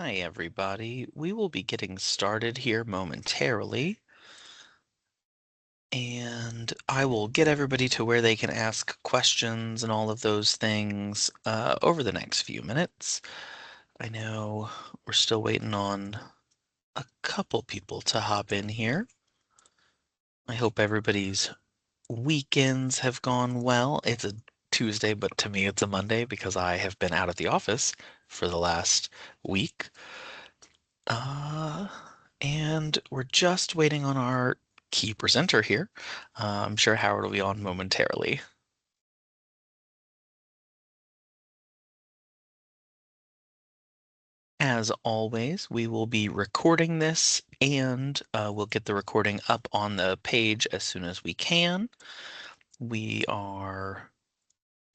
Hi, everybody. We will be getting started here momentarily, and I will get everybody to where they can ask questions and all of those things over the next few minutes. I know we're still waiting on a couple people to hop in here. I hope everybody's weekends have gone well. It's a Tuesday, but to me it's a Monday because I have been out of the office for the last week. Uh, and we're just waiting on our key presenter here. I'm sure Howard will be on momentarily. As always, we will be recording this and we'll get the recording up on the page as soon as we can. We are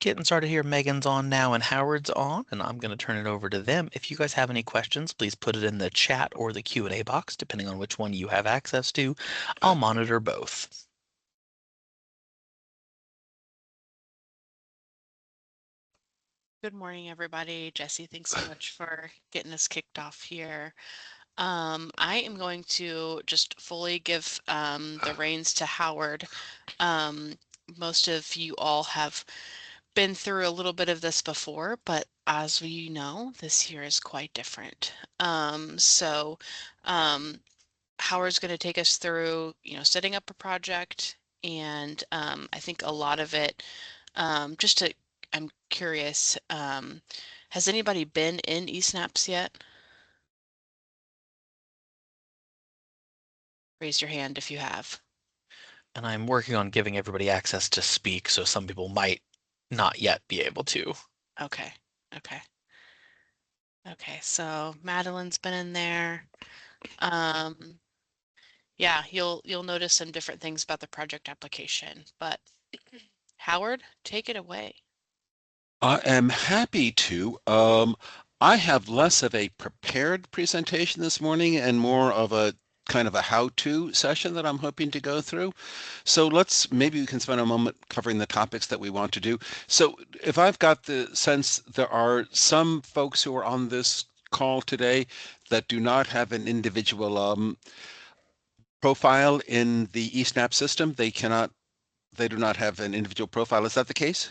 getting started here. Megan's on now and Howard's on, and I'm going to turn it over to them. If you guys have any questions, please put it in the chat or the Q&A box, depending on which one you have access to. I'll monitor both. Good morning, everybody. Jesse, thanks so much for getting us kicked off here. I am going to just fully give the reins to Howard. Most of you all have been through a little bit of this before, but as we know, this year is quite different. Howard's going to take us through, setting up a project, and I think a lot of it, I'm curious, has anybody been in ESNAPS yet? Raise your hand if you have. And I'm working on giving everybody access to speak, so some people might not yet be able to. Okay, okay. Okay, so Madeline's been in there. Yeah, you'll notice some different things about the project application, but Howard, take it away. I am happy to. I have less of a prepared presentation this morning and more of a kind of a how-to session that I'm hoping to go through. So maybe we can spend a moment covering the topics that we want to do. So if I've got the sense, there are some folks who are on this call today that do not have an individual profile in the ESNAP system. They do not have an individual profile. Is that the case?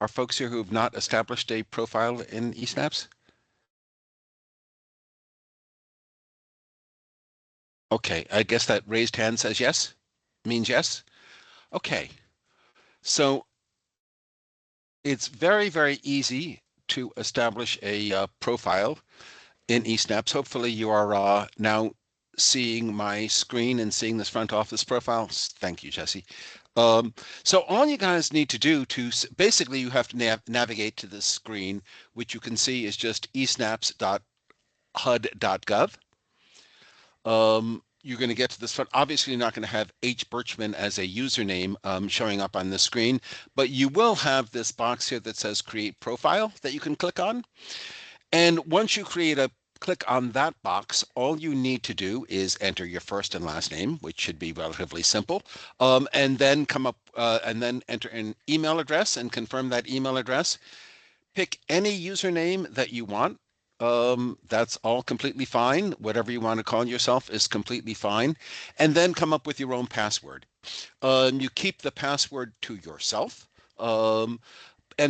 Are folks here who have not established a profile in ESNAPS? Okay, I guess that raised hand says yes, means yes. Okay, so it's very, very easy to establish a profile in ESNAPS. Hopefully you are now seeing my screen and seeing this front office profile. Thank you, Jesse. So all you guys need to do basically you have to navigate to this screen, which you can see is just esnaps.hud.gov. You're going to get to this front. Obviously, you're not going to have H. Birchman as a username showing up on the screen, but you will have this box here that says Create Profile that you can click on. And once you click on that box, all you need to do is enter your first and last name, which should be relatively simple, and then and then enter an email address and confirm that email address. Pick any username that you want. That's all completely fine. Whatever you want to call yourself is completely fine. And then come up with your own password. You keep the password to yourself. And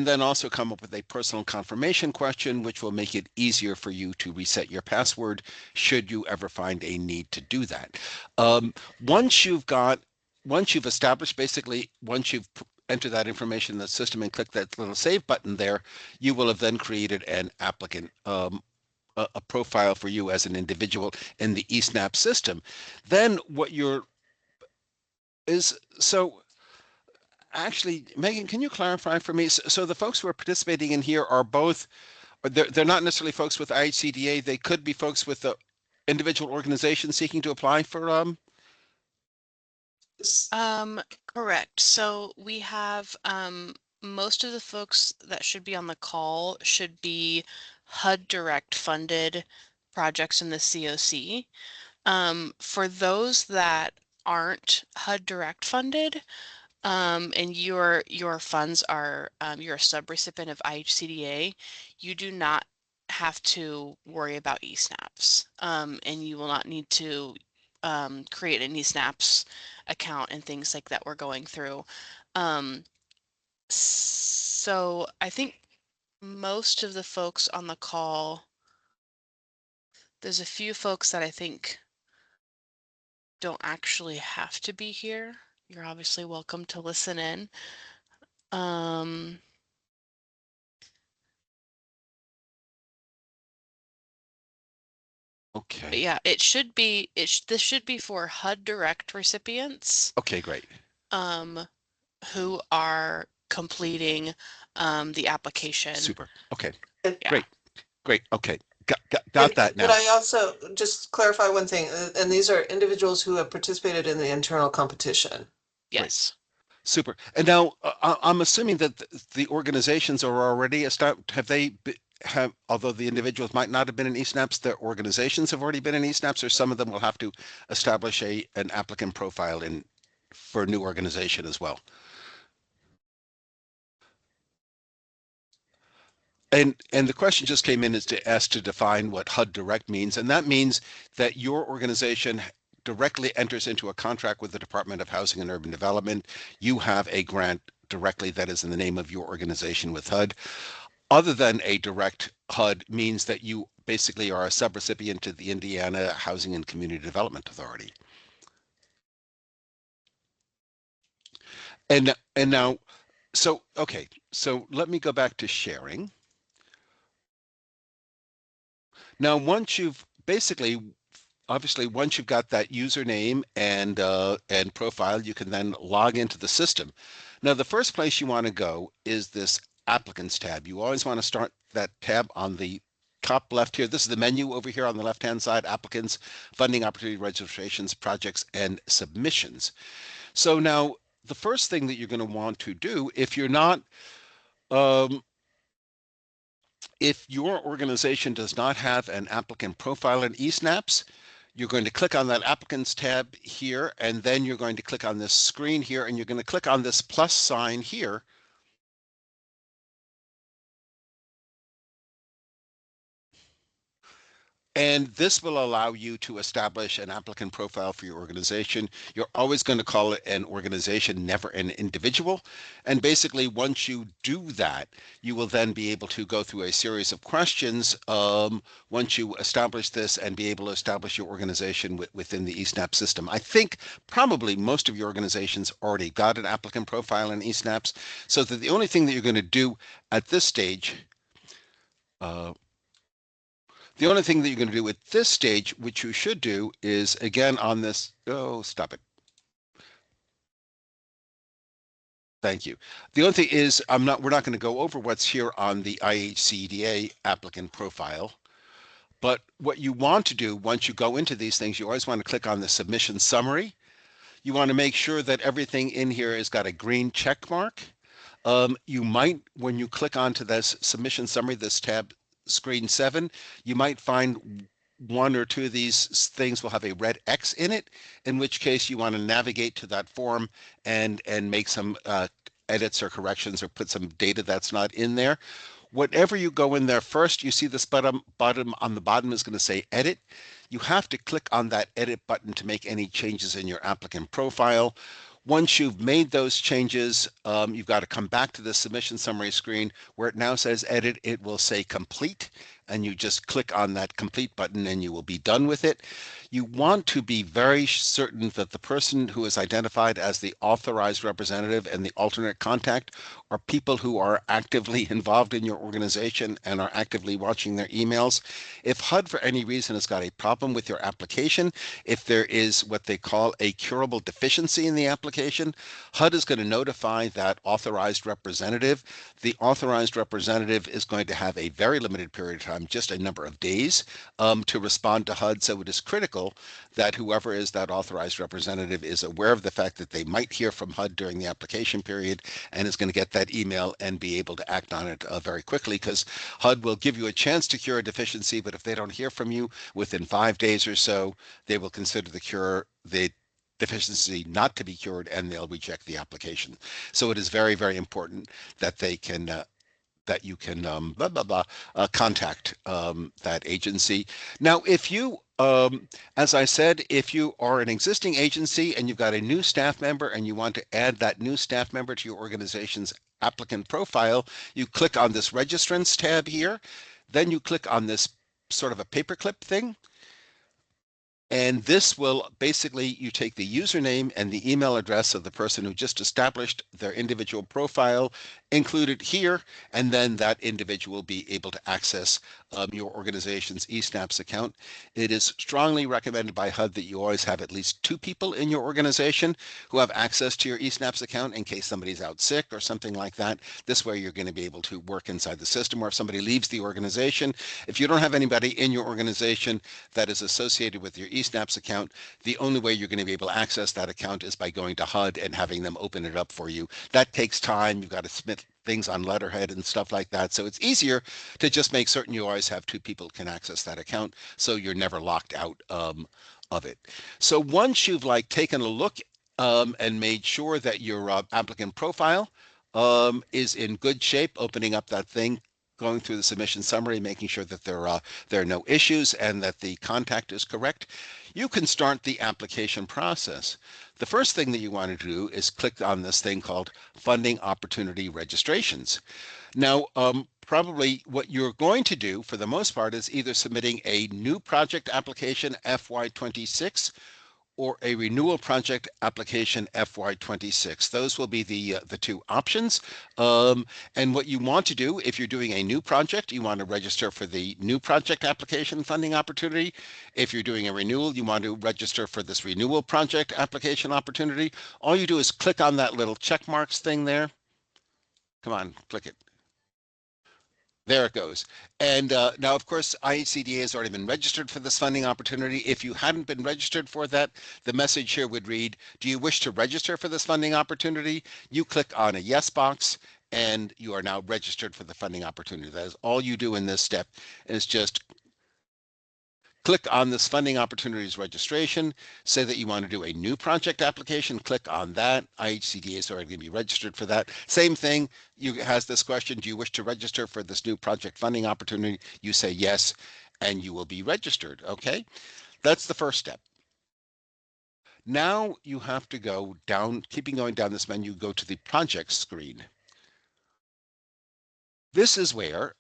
then also come up with a personal confirmation question, which will make it easier for you to reset your password should you ever find a need to do that. Once you've established, basically, once you've enter that information in the system and click that little save button there, you will have then created an applicant, a profile for you as an individual in the ESNAP system. Then what so actually, Megan, can you clarify for me? So the folks who are participating in here are they're not necessarily folks with IHCDA. They could be folks with the individual organization seeking to apply for Correct. So we have most of the folks that should be on the call should be HUD direct funded projects in the COC. For those that aren't HUD direct funded, and your funds are you're a subrecipient of IHCDA, you do not have to worry about ESNAPS, and you will not need to create an ESNAPS account and things like that we're going through. So I think most of the folks on the call, there's a few folks that I think don't actually have to be here. You're obviously welcome to listen in. But Okay. yeah, it should be this should be for HUD Direct recipients Okay, great. who are completing the application. Super. Okay, And, Yeah. great. Great. Okay. Got and that could now. I also just clarify one thing? And these are individuals who have participated in the internal competition. Great. Yes. Super. And now I'm assuming that the organizations are already established. Have although the individuals might not have been in ESNAPS, their organizations have already been in ESNAPS, or some of them will have to establish an applicant profile in for a new organization as well. And the question just came in as to define what HUD Direct means, and that means that your organization directly enters into a contract with the Department of Housing and Urban Development. You have a grant directly that is in the name of your organization with HUD. Other than a direct HUD means that you basically are a subrecipient to the Indiana Housing and Community Development Authority. And now, so okay, so let me go back to sharing. Now, once you've basically, obviously, once you've got that username and profile, you can then log into the system. Now, the first place you want to go is this Applicants tab. You always want to start that tab on the top left here. This is the menu over here on the left-hand side: Applicants, Funding Opportunity Registrations, Projects, and Submissions. So now, the first thing that you're going to want to do, if you're not um, if your organization does not have an applicant profile in eSNAPS, you're going to click on that applicants tab here, and then you're going to click on this screen here, and you're going to click on this plus sign here. And this will allow you to establish an applicant profile for your organization. You're always going to call it an organization, never an individual. And basically, once you do that, you will then be able to go through a series of questions once you establish this and be able to establish your organization within the eSNAP system. I think probably most of your organizations already got an applicant profile in eSNAPs, so that the only thing that you're going to do at this stage the only thing that you're going to do at this stage, which you should do, is again on this. Oh, stop it. Thank you. The only thing is, we're not going to go over what's here on the IHCDA applicant profile. But what you want to do once you go into these things, you always want to click on the submission summary. You want to make sure that everything in here has got a green check mark. You might, when you click onto this submission summary, this tab, screen 7, you might find one or two of these things will have a red X in it, in which case you want to navigate to that form and make some edits or corrections or put some data that's not in there. Whenever you go in there first, you see this bottom on the bottom is going to say edit. You have to click on that edit button to make any changes in your applicant profile. Once you've made those changes, you've got to come back to the submission summary screen where it now says edit. It will say complete, and you just click on that complete button and you will be done with it. You want to be very certain that the person who is identified as the authorized representative and the alternate contact are people who are actively involved in your organization and are actively watching their emails. If HUD for any reason has got a problem with your application, if there is what they call a curable deficiency in the application, HUD is going to notify that authorized representative. The authorized representative is going to have a very limited period of time, just a number of days, to respond to HUD. So it is critical that whoever is that authorized representative is aware of the fact that they might hear from HUD during the application period and is going to get that email and be able to act on it very quickly, because HUD will give you a chance to cure a deficiency, but if they don't hear from you within 5 days or so, they will consider the deficiency not to be cured and they'll reject the application. So it is very, very important that they can that you can blah blah blah contact that agency. Now, if you as I said, if you are an existing agency and you've got a new staff member and you want to add that new staff member to your organization's applicant profile, you click on this registrants tab here. Then you click on this sort of a paperclip thing. And this will basically, you take the username and the email address of the person who just established their individual profile, include it here, and then that individual will be able to access your organization's ESNAPS account. It is strongly recommended by HUD that you always have at least 2 people in your organization who have access to your ESNAPS account in case somebody's out sick or something like that. This way you're going to be able to work inside the system, or if somebody leaves the organization, if you don't have anybody in your organization that is associated with your ESNAPS account, the only way you're going to be able to access that account is by going to HUD and having them open it up for you. That takes time. You've got to submit things on letterhead and stuff like that. So it's easier to just make certain you always have 2 people who can access that account, so you're never locked out of it. So once you've taken a look and made sure that your applicant profile is in good shape, opening up that thing, going through the submission summary, making sure that there are no issues and that the contact is correct, you can start the application process. The first thing that you want to do is click on this thing called Funding Opportunity Registrations. Now, probably what you're going to do for the most part is either submitting a new project application FY26 or a renewal project application FY26. Those will be the 2 options. And what you want to do, if you're doing a new project, you want to register for the new project application funding opportunity. If you're doing a renewal, you want to register for this renewal project application opportunity. All you do is click on that little check marks thing there. Come on, click it. There it goes. And now, of course, IHCDA has already been registered for this funding opportunity. If you hadn't been registered for that, the message here would read, do you wish to register for this funding opportunity? You click on a yes box and you are now registered for the funding opportunity. That is all you do in this step, is just click on this funding opportunities registration, say that you want to do a new project application, click on that. IHCDA is already going to be registered for that. Same thing, you has this question, do you wish to register for this new project funding opportunity? You say yes, and you will be registered, okay? That's the first step. Now you have to go down, keeping going down this menu, go to the project screen. This is where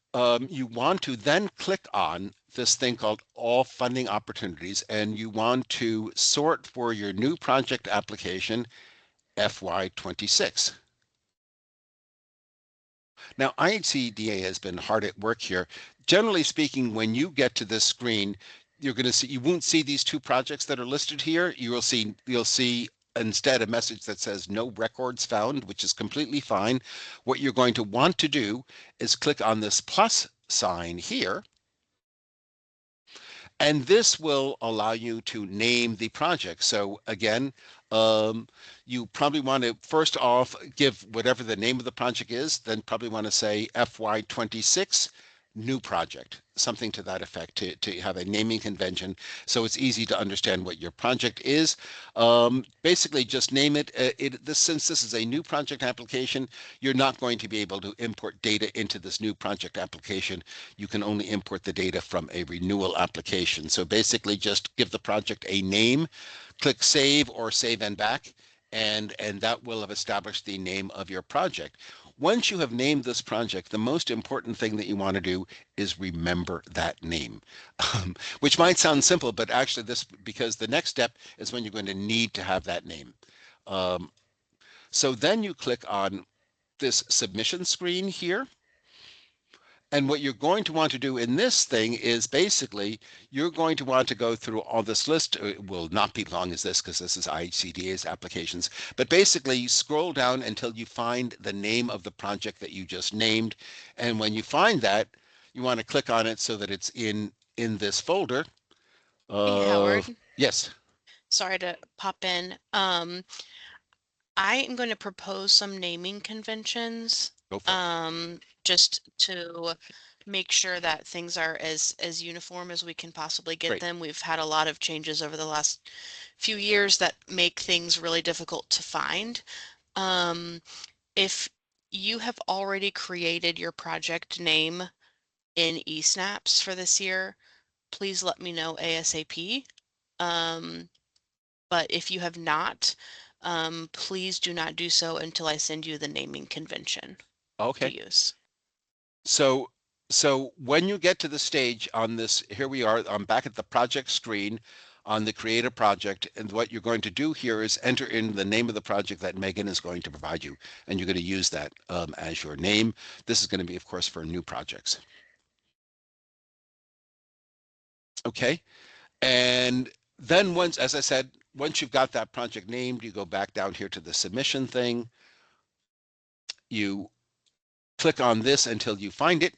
you want to then click on this thing called All Funding Opportunities, and you want to sort for your new project application FY26. Now, IHCDA has been hard at work here. Generally speaking, when you get to this screen, you're going to see, you won't see these 2 projects that are listed here. You'll see instead a message that says no records found, which is completely fine. What you're going to want to do is click on this plus sign here, and this will allow you to name the project. So again, you probably want to first off give whatever the name of the project is, then probably want to say FY26 new project, something to that effect, to have a naming convention so it's easy to understand what your project is. Basically just name it. Since this is a new project application, you're not going to be able to import data into this new project application. You can only import the data from a renewal application. So basically just give the project a name, click save or save and back, and that will have established the name of your project. Once you have named this project, the most important thing that you want to do is remember that name, which might sound simple, but actually because the next step is when you're going to need to have that name. So then you click on this submission screen here. And what you're going to want to do in this thing is basically, you're going to want to go through all this list. It will not be long as this because this is IHCDA's applications. But basically, scroll down until you find the name of the project that you just named. And when you find that, you want to click on it so that it's in this folder. Hey, Howard. Yes, Sorry to pop in. I am going to propose some naming conventions, go for it. just to make sure that things are as uniform as we can possibly get Great. them. We've had a lot of changes over the last few years that make things really difficult to find. Um, if you have already created your project name in ESNAPS for this year, please let me know ASAP. But if you have not, please do not do so until I send you the naming convention to Okay. use. So, so when you get to the stage on this, here we are, I'm back at the project screen on the create a project. And what you're going to do here is enter in the name of the project that Megan is going to provide you. And you're going to use that as your name. This is going to be, of course, for new projects. Okay. And then once, as I said, once you've got that project named, you go back down here to the submission thing. You click on this until you find it.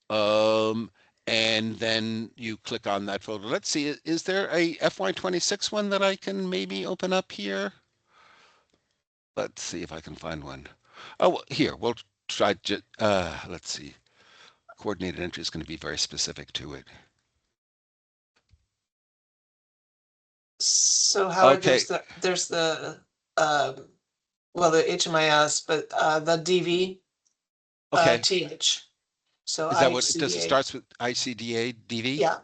Um, and then you click on that folder. Let's see, is there a FY26 one that I can maybe open up here? Let's see if I can find one. Oh, here, we'll try to, let's see. Coordinated entry is going to be very specific to it. So Howard, Okay, there's the well, the HMIS, but the DV okay. TH. So Is that what it does? It ICDA. starts with ICDA DV? Yeah.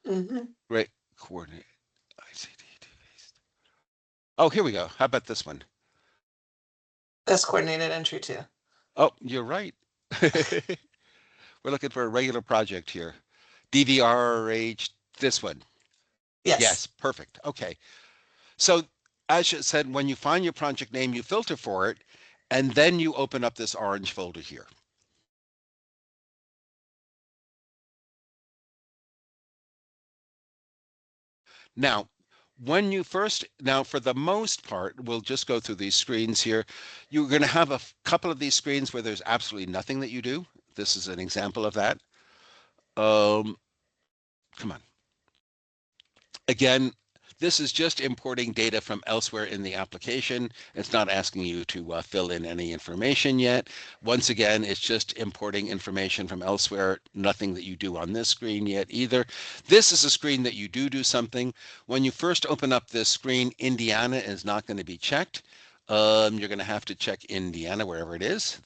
Mm-hmm. Right, coordinate ICDA DV. Oh, here we go. How about this one? That's coordinated entry too. Oh, you're right. We're looking for a regular project here. DVRH, this one. Yes. Yes, perfect. Okay. So as you said, when you find your project name, you filter for it, and then you open up this orange folder here. Now, now for the most part, we'll just go through these screens here. You're going to have a couple of these screens where there's absolutely nothing that you do. This is an example of that. Come on. Again, this is just importing data from elsewhere in the application. It's not asking you to fill in any information yet. Once again, it's just importing information from elsewhere. Nothing that you do on this screen yet either. This is a screen that you do something. When you first open up this screen, Indiana is not going to be checked. You're going to have to check Indiana wherever it is.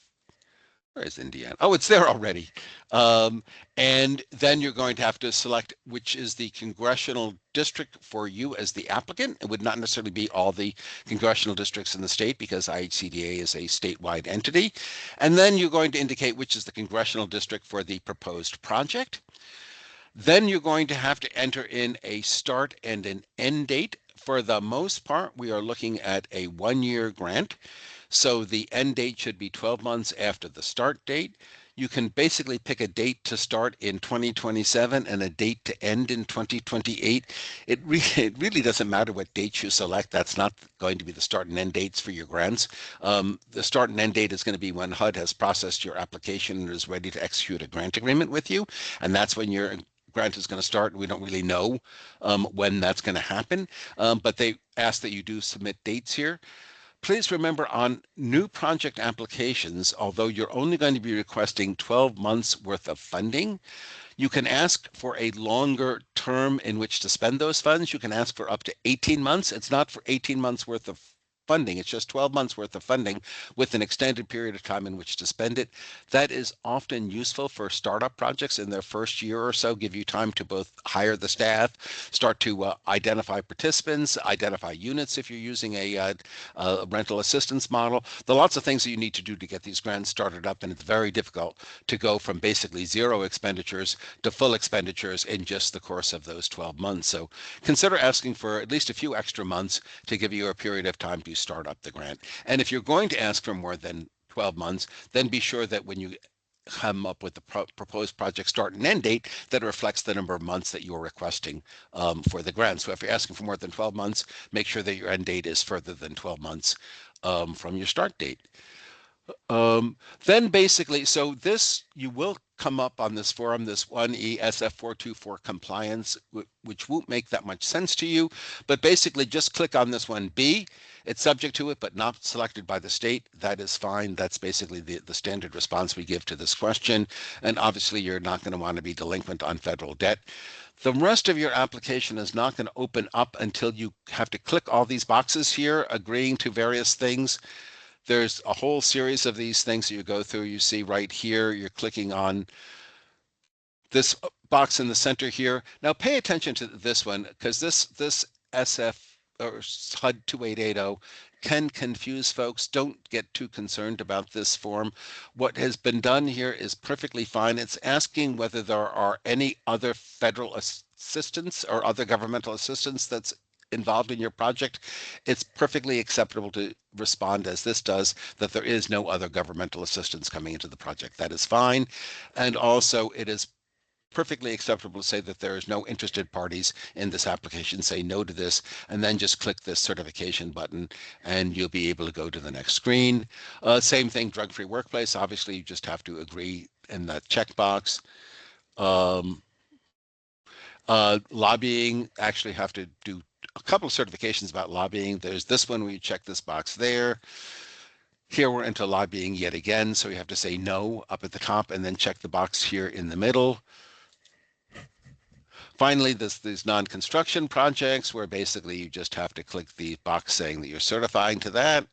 Where is Indiana? Oh, it's there already. Um, and then you're going to have to select which is the congressional district for you as the applicant. It would not necessarily be all the congressional districts in the state because IHCDA is a statewide entity. And then you're going to indicate which is the congressional district for the proposed project. Then you're going to have to enter in a start and an end date. For the most part, we are looking at a 1-year grant. So the end date should be 12 months after the start date. You can basically pick a date to start in 2027 and a date to end in 2028. It really doesn't matter what dates you select. That's not going to be the start and end dates for your grants. The start and end date is going to be when HUD has processed your application and is ready to execute a grant agreement with you. And that's when your grant is going to start. We don't really know when that's going to happen, but they ask that you do submit dates here. Please remember on new project applications, although you're only going to be requesting 12 months worth of funding, you can ask for a longer term in which to spend those funds. You can ask for up to 18 months. It's not for 18 months worth of funding. It's just 12 months worth of funding with an extended period of time in which to spend it. That is often useful for startup projects in their first year or so, give you time to both hire the staff, start to identify participants, identify units if you're using a rental assistance model. There are lots of things that you need to do to get these grants started up, and it's very difficult to go from basically zero expenditures to full expenditures in just the course of those 12 months. So consider asking for at least a few extra months to give you a period of time to start up the grant. And if you're going to ask for more than 12 months, then be sure that when you come up with the proposed project start and end date that reflects the number of months that you're requesting for the grant. So if you're asking for more than 12 months, make sure that your end date is further than 12 months from your start date. Then basically, so this, you will come up on this forum, this 1E SF424 compliance, which won't make that much sense to you, but basically just click on this 1B. It's subject to it, but not selected by the state. That is fine. That's basically the standard response we give to this question. And obviously, you're not going to want to be delinquent on federal debt. The rest of your application is not going to open up until you have to click all these boxes here, agreeing to various things. There's a whole series of these things that you go through. You see right here, you're clicking on this box in the center here. Now pay attention to this one, because this SF or HUD 2880 can confuse folks. Don't get too concerned about this form. What has been done here is perfectly fine. It's asking whether there are any other federal assistance or other governmental assistance that's involved in your project. It's perfectly acceptable to respond as this does, that there is no other governmental assistance coming into the project. That is fine. And also it is perfectly acceptable to say that there is no interested parties in this application. Say no to this, and then just click this certification button, and you'll be able to go to the next screen. Same thing, drug-free workplace. Obviously, you just have to agree in that checkbox. Um, Lobbying, actually have to do a couple of certifications about lobbying. There's this one where you check this box there. Here we're into lobbying yet again, so you have to say no up at the top and then check the box here in the middle. Finally, these non-construction projects where basically you just have to click the box saying that you're certifying to that.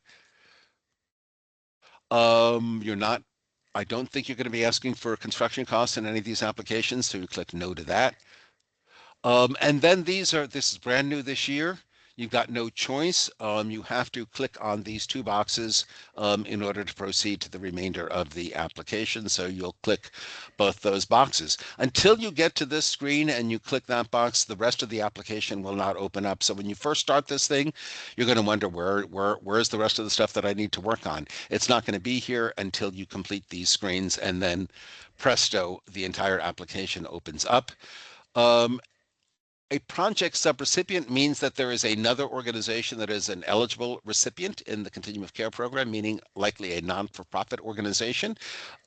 You're not, I don't think you're going to be asking for construction costs in any of these applications, so you click no to that. And then this is brand new this year. You've got no choice. You have to click on these two boxes in order to proceed to the remainder of the application. So you'll click both those boxes. Until you get to this screen and you click that box, the rest of the application will not open up. So when you first start this thing, you're going to wonder where's the rest of the stuff that I need to work on. It's not going to be here until you complete these screens, and then presto, the entire application opens up. A project subrecipient means that there is another organization that is an eligible recipient in the continuum of care program, meaning likely a non-for-profit organization.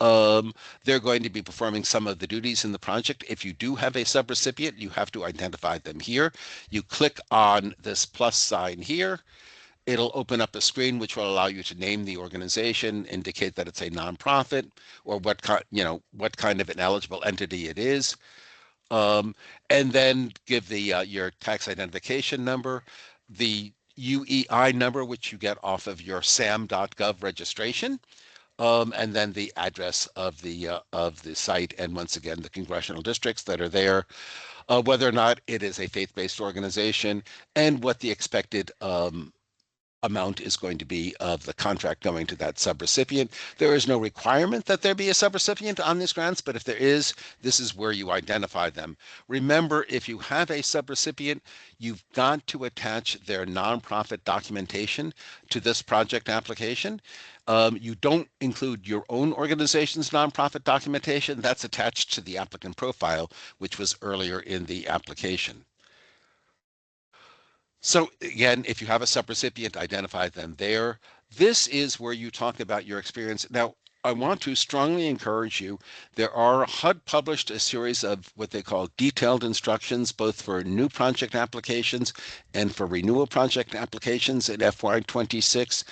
They're going to be performing some of the duties in the project. If you do have a subrecipient, you have to identify them here. You click on this plus sign here. It'll open up a screen which will allow you to name the organization, indicate that it's a nonprofit, or what kind of an eligible entity it is. And then give the your tax identification number, the UEI number, which you get off of your sam.gov registration, and then the address of the site, and once again the congressional districts that are there, whether or not it is a faith-based organization, and what the expected amount is going to be of the contract going to that subrecipient. There is no requirement that there be a subrecipient on these grants, but if there is, this is where you identify them. Remember, if you have a subrecipient, you've got to attach their nonprofit documentation to this project application. You don't include your own organization's nonprofit documentation. That's attached to the applicant profile, which was earlier in the application. So again, if you have a subrecipient, identify them there. This is where you talk about your experience. Now, I want to strongly encourage you. HUD published a series of what they call detailed instructions, both for new project applications and for renewal project applications in FY26.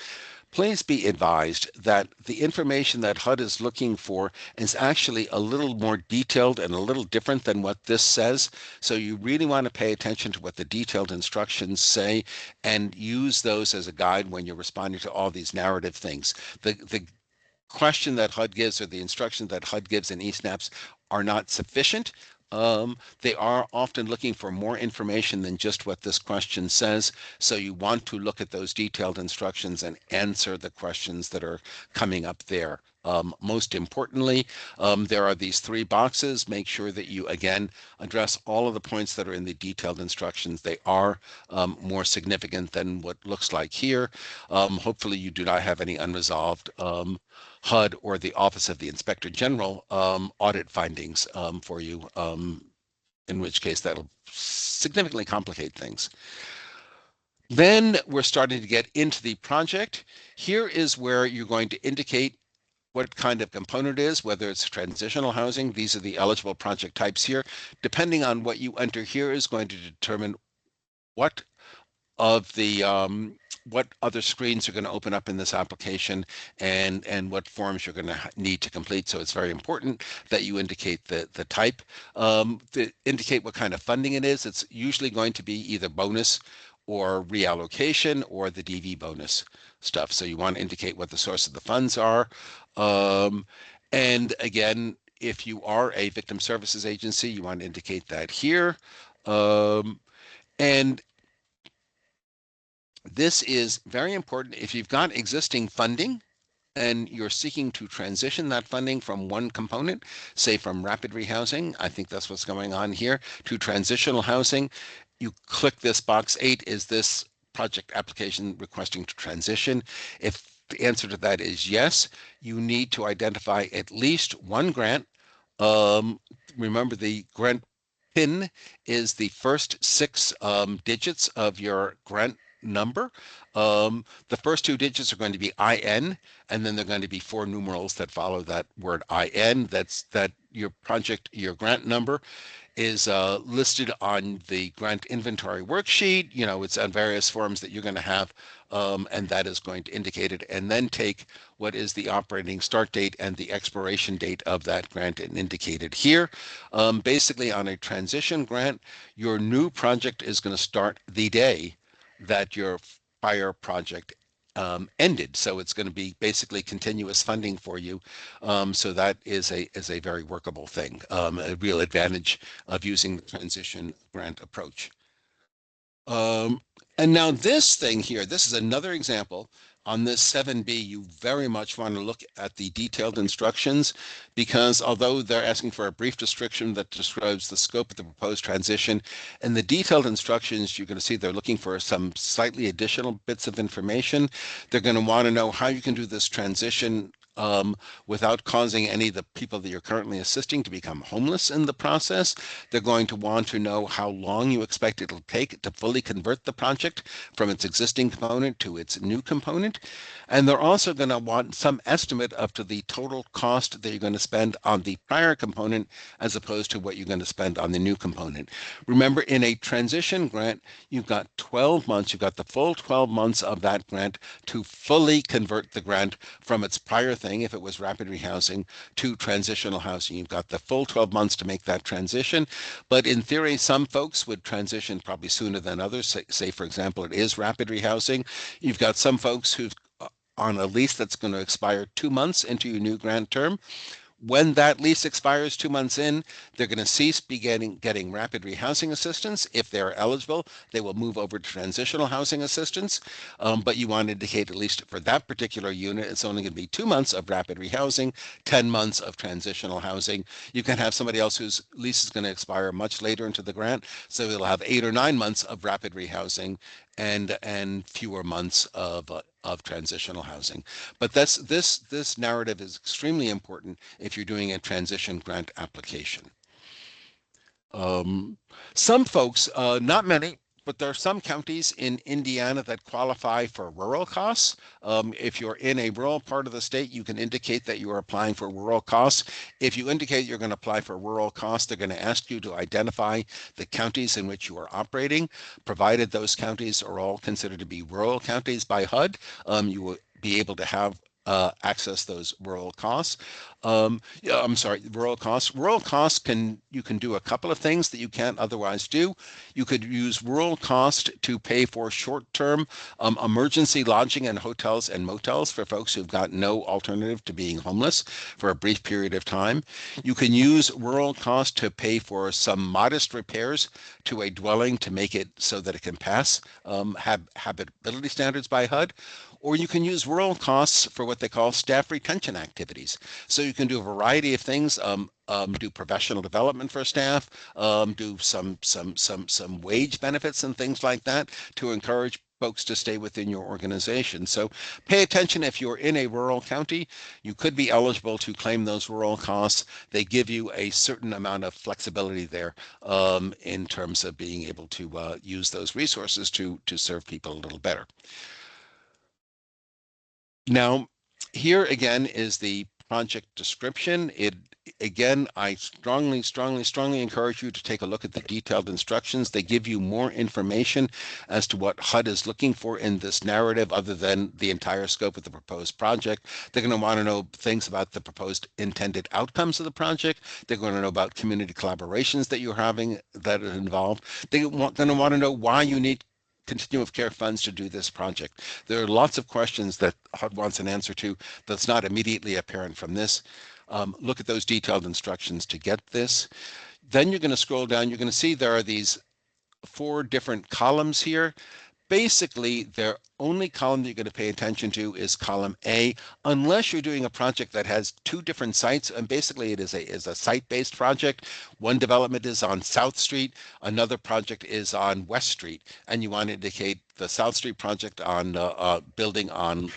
Please be advised that the information that HUD is looking for is actually a little more detailed and a little different than what this says. So you really want to pay attention to what the detailed instructions say and use those as a guide when you're responding to all these narrative things. The question that HUD gives or the instruction that HUD gives in ESNAPS are not sufficient. They are often looking for more information than just what this question says. So you want to look at those detailed instructions and answer the questions that are coming up there. Most importantly, there are these three boxes. Make sure that you, again, address all of the points that are in the detailed instructions. They are more significant than what looks like here. Hopefully you do not have any unresolved HUD or the Office of the Inspector General audit findings for you, in which case that'll significantly complicate things. Then we're starting to get into the project. Here is where you're going to indicate what kind of component it is, whether it's transitional housing. These are the eligible project types here. Depending on what you enter here is going to determine what of the what other screens are going to open up in this application and what forms you're going to need to complete. So it's very important that you indicate the type, to indicate what kind of funding it is. It's usually going to be either bonus or reallocation or the DV bonus stuff. So you want to indicate what the source of the funds are. And again, if you are a victim services agency, you want to indicate that here. And this is very important. If you've got existing funding and you're seeking to transition that funding from one component, say from rapid rehousing, I think that's what's going on here, to transitional housing, you click this box 8, is this project application requesting to transition? If the answer to that is yes, you need to identify at least one grant. Remember, the grant PIN is the first 6 digits of your grant number. The first 2 digits are going to be IN, and then they're going to be 4 numerals that follow that word IN. That's that your project, your grant number is listed on the grant inventory worksheet. You know, it's on various forms that you're going to have, and that is going to indicate it. And then take what is the operating start date and the expiration date of that grant and indicate it here. Basically, on a transition grant, your new project is going to start the day that your prior project ended. So it's going to be basically continuous funding for you. So that is a very workable thing, a real advantage of using the transition grant approach. Um, and now this thing here, this is another example. On this 7B, you very much want to look at the detailed instructions, because although they're asking for a brief description that describes the scope of the proposed transition, and the detailed instructions, you're going to see they're looking for some slightly additional bits of information. They're going to want to know how you can do this transition without causing any of the people that you're currently assisting to become homeless in the process. They're going to want to know how long you expect it'll take to fully convert the project from its existing component to its new component. And they're also going to want some estimate up to the total cost that you're going to spend on the prior component as opposed to what you're going to spend on the new component. Remember, in a transition grant, you've got 12 months, you've got the full 12 months of that grant to fully convert the grant from its prior thing, if it was rapid rehousing, to transitional housing. You've got the full 12 months to make that transition. But in theory, some folks would transition probably sooner than others. Say, for example, it is rapid rehousing. You've got some folks who've on a lease that's going to expire 2 months into your new grant term. When that lease expires 2 months in, they're going to cease getting rapid rehousing assistance. If they're eligible, they will move over to transitional housing assistance. But you want to indicate, at least for that particular unit, it's only going to be 2 months of rapid rehousing, 10 months of transitional housing. You can have somebody else whose lease is going to expire much later into the grant, so they'll have 8 or 9 months of rapid rehousing and fewer months of transitional housing. But this narrative is extremely important if you're doing a transition grant application. Some folks, not many, but there are some counties in Indiana that qualify for rural costs. If you're in a rural part of the state, you can indicate that you are applying for rural costs. If you indicate you're going to apply for rural costs, they're going to ask you to identify the counties in which you are operating. Provided those counties are all considered to be rural counties by HUD, you will be able to have access those rural costs. Yeah, I'm sorry, rural costs. Rural costs you can do a couple of things that you can't otherwise do. You could use rural cost to pay for short-term emergency lodging in hotels and motels for folks who've got no alternative to being homeless for a brief period of time. You can use rural cost to pay for some modest repairs to a dwelling to make it so that it can pass habitability standards by HUD. Or you can use rural costs for what they call staff retention activities. So you can do a variety of things. Do professional development for staff, do some wage benefits and things like that to encourage folks to stay within your organization. So pay attention. If you're in a rural county, you could be eligible to claim those rural costs. They give you a certain amount of flexibility there in terms of being able to use those resources to serve people a little better. Now, here again is the project description. Again, I strongly encourage you to take a look at the detailed instructions. They give you more information as to what HUD is looking for in this narrative other than the entire scope of the proposed project. They're going to want to know things about the proposed intended outcomes of the project. They're going to know about community collaborations that you're having that are involved. They're going to want to know why you need continuum of care funds to do this project? There are lots of questions that HUD wants an answer to that's not immediately apparent from this. Look at those detailed instructions to get this. Then you're going to scroll down. You're going to see there are these 4 different columns here. Basically, their only column that you're going to pay attention to is column A, unless you're doing a project that has 2 different sites. And basically, it is a site-based project. One development is on South Street, another project is on West Street, and you want to indicate the South Street project on building on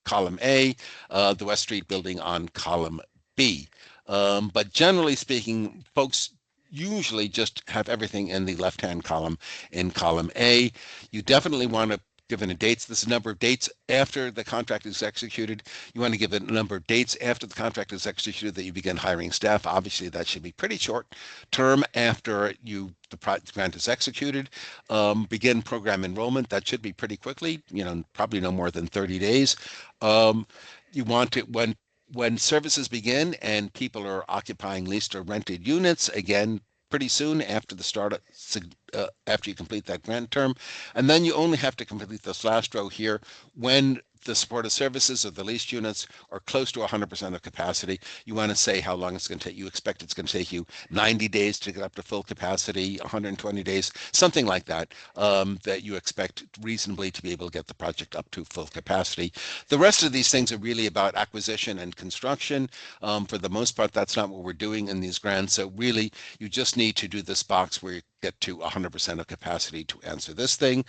column A, the West Street building on column B. But generally speaking, folks usually just have everything in the left-hand column in column A. You definitely want to give it a dates. This is a number of dates after the contract is executed. You want to give it a number of dates after the contract is executed that you begin hiring staff. Obviously, that should be pretty short term after the grant is executed. Begin program enrollment. That should be pretty quickly, probably no more than 30 days. You want it when services begin and people are occupying leased or rented units, again, pretty soon after the start, after you complete that grant term. And then you only have to complete this last row here when the supported services or the leased units are close to 100% of capacity. You want to say how long it's going to take. You expect it's going to take you 90 days to get up to full capacity, 120 days, something like that, that you expect reasonably to be able to get the project up to full capacity. The rest of these things are really about acquisition and construction. For the most part, that's not what we're doing in these grants. So really, you just need to do this box where you get to 100% of capacity to answer this thing.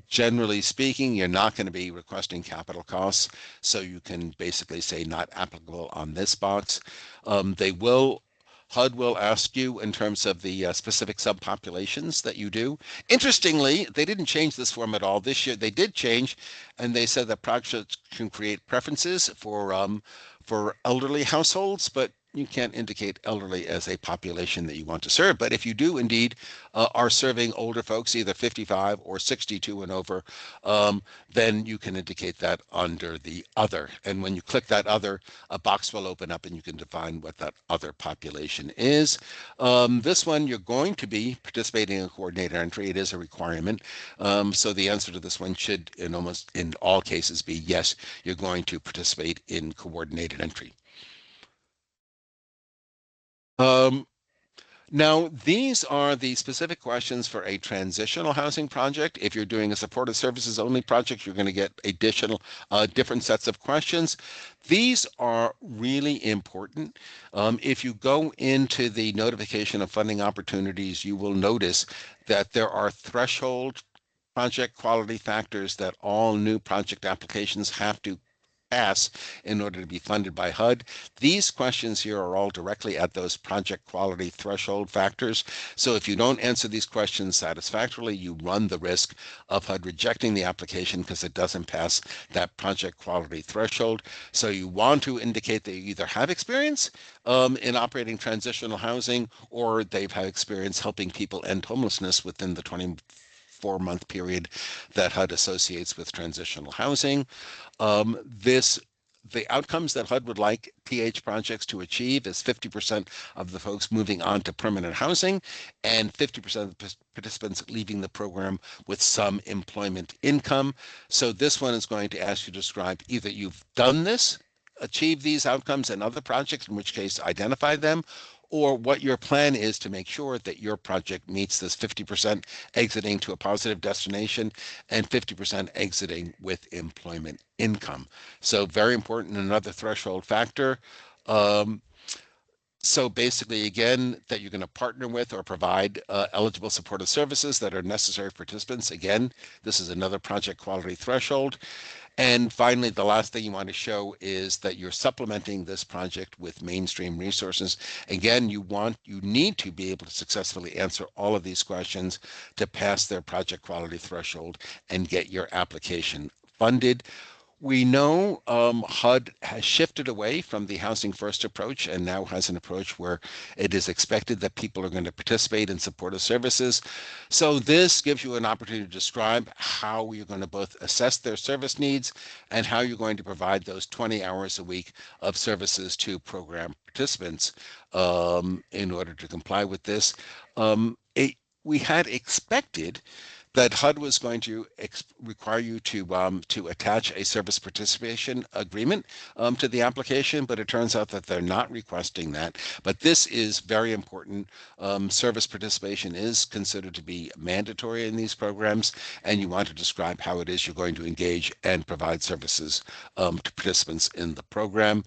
Generally speaking, you're not going to be requesting capital costs, so you can basically say not applicable on this box. HUD will ask you in terms of the specific subpopulations that you do. Interestingly, they didn't change this form at all. This year they did change, and they said that projects can create preferences for elderly households, but you can't indicate elderly as a population that you want to serve. But if you do indeed are serving older folks, either 55 or 62 and over, then you can indicate that under the other. And when you click that other, a box will open up and you can define what that other population is. This one, you're going to be participating in coordinated entry. It is a requirement. So the answer to this one should, in all cases, be yes, you're going to participate in coordinated entry. Now, these are the specific questions for a transitional housing project. If you're doing a supported services only project, you're going to get additional, different sets of questions. These are really important. If you go into the notification of funding opportunities, you will notice that there are threshold project quality factors that all new project applications have to pass in order to be funded by HUD. These questions here are all directly at those project quality threshold factors. So if you don't answer these questions satisfactorily, you run the risk of HUD rejecting the application because it doesn't pass that project quality threshold. So you want to indicate that you either have experience in operating transitional housing, or they've had experience helping people end homelessness within the 24-month period that HUD associates with transitional housing. The outcomes that HUD would like TH projects to achieve is 50% of the folks moving on to permanent housing and 50% of the participants leaving the program with some employment income. So this one is going to ask you to describe either you've done this, achieve these outcomes in other projects, in which case identify them, or what your plan is to make sure that your project meets this 50% exiting to a positive destination and 50% exiting with employment income. So very important, another threshold factor. So basically, again, that you're going to partner with or provide eligible supportive services that are necessary for participants. Again, this is another project quality threshold. And finally, the last thing you want to show is that you're supplementing this project with mainstream resources. Again, you need to be able to successfully answer all of these questions to pass their project quality threshold and get your application funded. We know HUD has shifted away from the housing first approach and now has an approach where it is expected that people are going to participate in supportive services. So this gives you an opportunity to describe how you're going to both assess their service needs and how you're going to provide those 20 hours a week of services to program participants in order to comply with this. We had expected that HUD was going to require you to attach a service participation agreement to the application, but it turns out that they're not requesting that. But this is very important. Service participation is considered to be mandatory in these programs, and you want to describe how it is you're going to engage and provide services to participants in the program.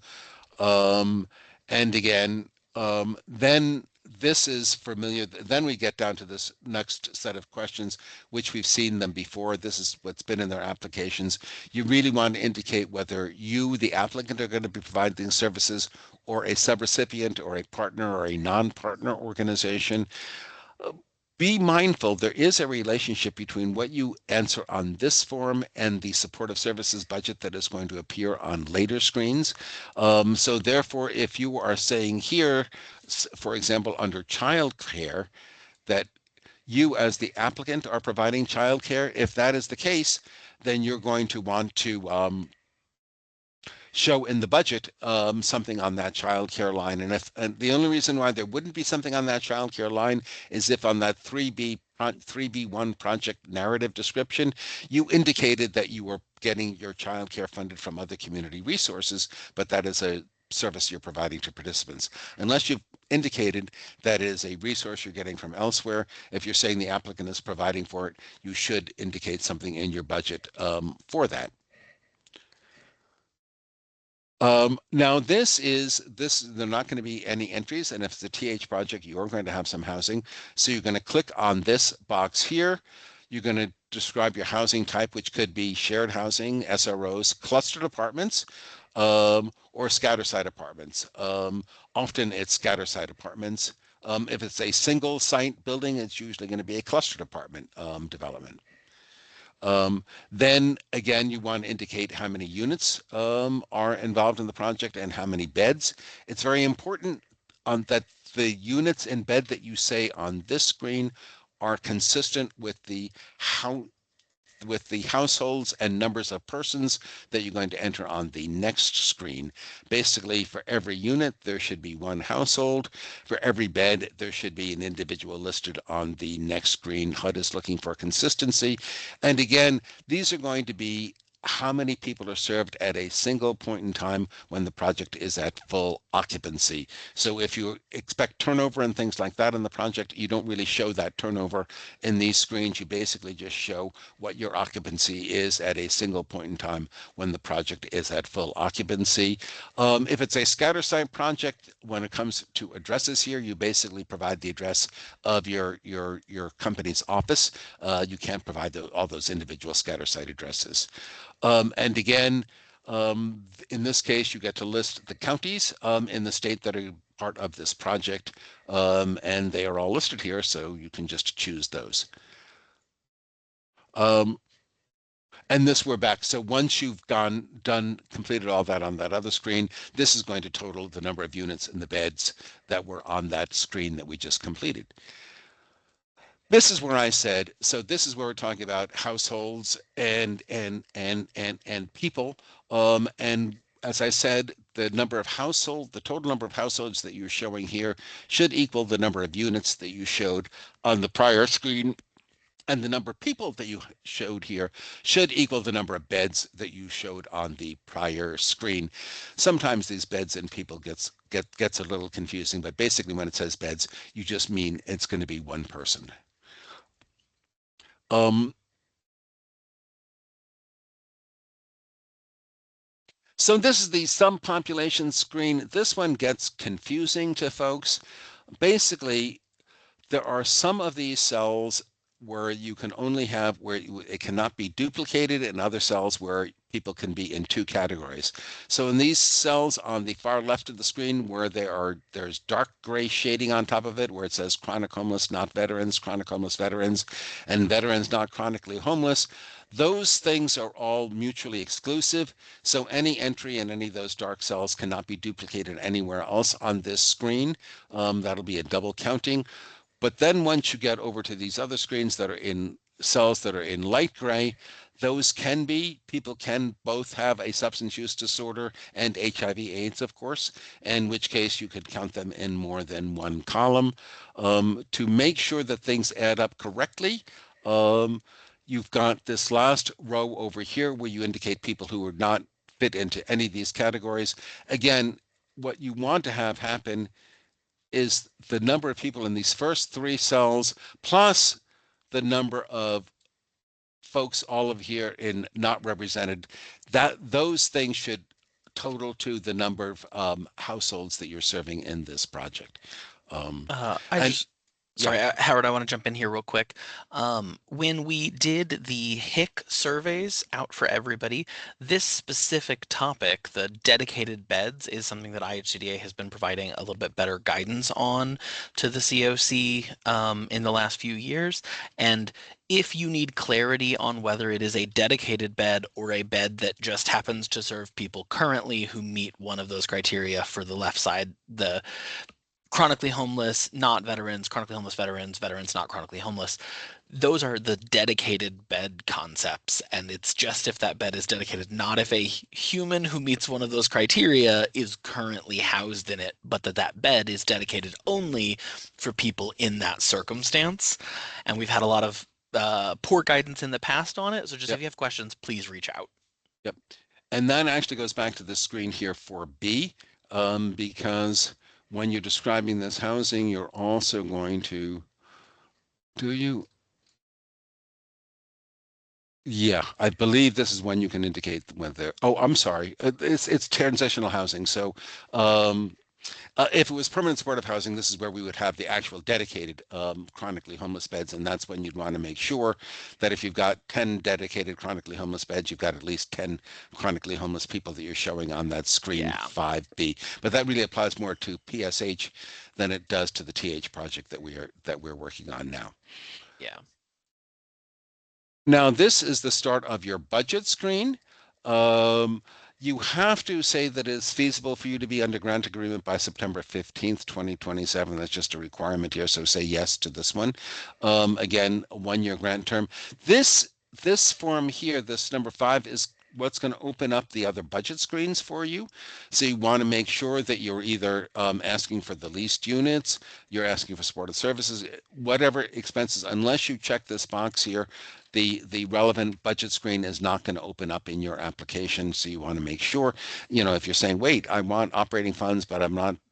Um, and again, then this is familiar. Then we get down to this next set of questions, which we've seen them before. This is what's been in their applications. You really want to indicate whether you, the applicant, are going to be providing services, or a subrecipient, or a partner, or a non-partner organization. Be mindful there is a relationship between what you answer on this form and the supportive services budget that is going to appear on later screens. So therefore, if you are saying here, for example, under child care, that you as the applicant are providing child care, if that is the case, then you're going to want to show in the budget something on that child care line. And the only reason why there wouldn't be something on that child care line is if on that 3B1 project narrative description, you indicated that you were getting your child care funded from other community resources, but that is a service you're providing to participants. Unless you've indicated that is a resource you're getting from elsewhere, if you're saying the applicant is providing for it, you should indicate something in your budget for that. Now there are not going to be any entries, and if it's a TH project, you're going to have some housing. So you're going to click on this box here. You're going to describe your housing type, which could be shared housing, SROs, clustered apartments, or scatter site apartments. Often it's scatter site apartments. If it's a single site building, it's usually going to be a clustered apartment development. Then again, you want to indicate how many units are involved in the project and how many beds. It's very important that the units in bed that you say on this screen are consistent with the households and numbers of persons that you're going to enter on the next screen. Basically, for every unit, there should be one household. For every bed, there should be an individual listed on the next screen. HUD is looking for consistency. And again, these are going to be how many people are served at a single point in time when the project is at full occupancy. So if you expect turnover and things like that in the project, you don't really show that turnover in these screens. You basically just show what your occupancy is at a single point in time when the project is at full occupancy. If it's a scatter site project, when it comes to addresses here, you basically provide the address of your company's office. You can't provide all those individual scatter site addresses. And again, in this case, you get to list the counties in the state that are part of this project, and they are all listed here, so you can just choose those. And this we're back. So once you've completed all that on that other screen, this is going to total the number of units in the beds that were on that screen that we just completed. This is where I said, so this is where we're talking about households and people. And as I said, the total number of households that you're showing here should equal the number of units that you showed on the prior screen. And the number of people that you showed here should equal the number of beds that you showed on the prior screen. Sometimes these beds and people gets a little confusing, but basically when it says beds, you just mean it's going to be one person. So this is the sum population screen. This one gets confusing to folks. Basically, there are some of these cells where you can only have where it cannot be duplicated, and other cells where people can be in two categories. So in these cells on the far left of the screen where there's dark gray shading on top of it where it says chronic homeless, not veterans, chronic homeless veterans, and veterans not chronically homeless, those things are all mutually exclusive. So any entry in any of those dark cells cannot be duplicated anywhere else on this screen. That'll be a double counting. But then once you get over to these other screens that are in cells that are in light gray, people can both have a substance use disorder and HIV/AIDS, of course, in which case you could count them in more than one column. To make sure that things add up correctly, You've got this last row over here where you indicate people who are not fit into any of these categories. Again, what you want to have happen is the number of people in these first three cells plus the number of folks all of here in not represented, that those things should total to the number of households that you're serving in this project. I And just, yeah, sorry, Howard, I want to jump in here real quick. When we did the HIC surveys out for everybody, this specific topic, the dedicated beds, is something that IHCDA has been providing a little bit better guidance on to the COC in the last few years. And if you need clarity on whether it is a dedicated bed or a bed that just happens to serve people currently who meet one of those criteria for the left side, the chronically homeless, not veterans, chronically homeless veterans, veterans not chronically homeless. Those are the dedicated bed concepts. And it's just if that bed is dedicated, not if a human who meets one of those criteria is currently housed in it, but that bed is dedicated only for people in that circumstance. And we've had a lot of poor guidance in the past on it. So just if yep, you have questions, please reach out. yep. And that actually goes back to the screen here for B, because when you're describing this housing, you're also going to, do you? Yeah, I believe this is when you can indicate whether, oh, I'm sorry, it's transitional housing. So um, if it was permanent supportive housing, this is where we would have the actual dedicated chronically homeless beds, and that's when you'd want to make sure that if you've got 10 dedicated chronically homeless beds, you've got at least 10 chronically homeless people that you're showing on that screen Yeah. 5B. But that really applies more to PSH than it does to the TH project that we're working on now. Yeah. Now, this is the start of your budget screen. Um, you have to say that it's feasible for you to be under grant agreement by September 15th, 2027. That's just a requirement here. So say yes to this one. Again, a 1-year grant term. This form here, this number 5, is what's going to open up the other budget screens for you. So you want to make sure that you're either asking for the leased units, you're asking for supported services, whatever expenses, unless you check this box here, the relevant budget screen is not going to open up in your application. So you want to make sure, if you're saying, wait, I want operating funds, but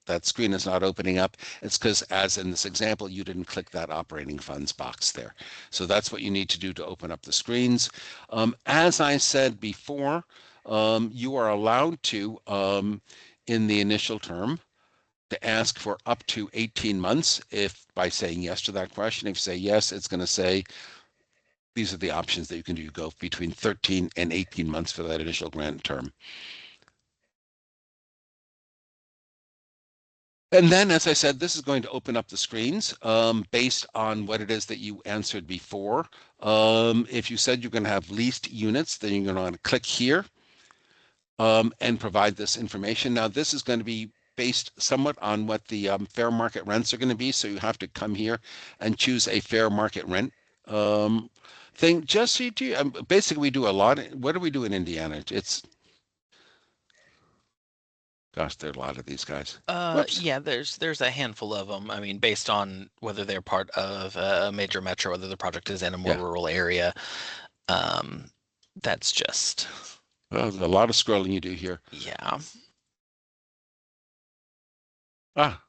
that screen is not opening up, it's because, as in this example, you didn't click that operating funds box there. So that's what you need to do to open up the screens. As I said before, you are allowed to, in the initial term, to ask for up to 18 months if by saying yes to that question. If you say yes, it's going to say these are the options that you can do. You go between 13 and 18 months for that initial grant term. And then, as I said, this is going to open up the screens based on what it is that you answered before. If you said you're going to have leased units, then you're going to want to click here and provide this information. Now, this is going to be based somewhat on what the fair market rents are going to be. So you have to come here and choose a fair market rent thing. Jesse, basically we do a lot. What do we do in Indiana? Gosh, there are a lot of these guys. Whoops. Yeah, there's a handful of them. I mean, based on whether they're part of a major metro, whether the project is in a more Yeah, rural area. Um, that's just, well, there's a lot of scrolling you do here. yeah. Ah,